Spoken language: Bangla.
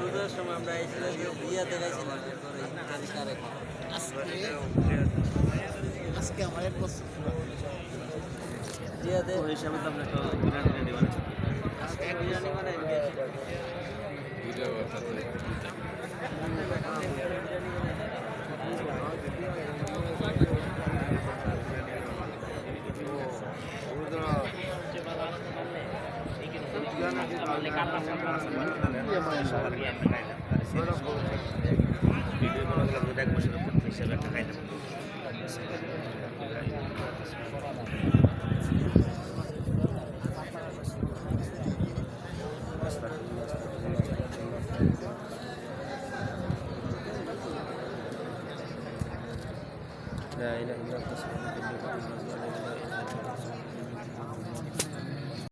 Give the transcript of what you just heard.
রোজার সময় আমরা এসেছিলাম যে বিয়া দেখাইছিলাম এরপরে ইত্যাদি কারে আজকে আমার 1 বছর বিয়াতে ওই হিসাবে তো আপনি একটা বিরিয়ানি নেবেন। আজকে বিরিয়ানি বানাই ভিডিও করা গেলে 1 বছরের হিসাবে একটা খাইলাম।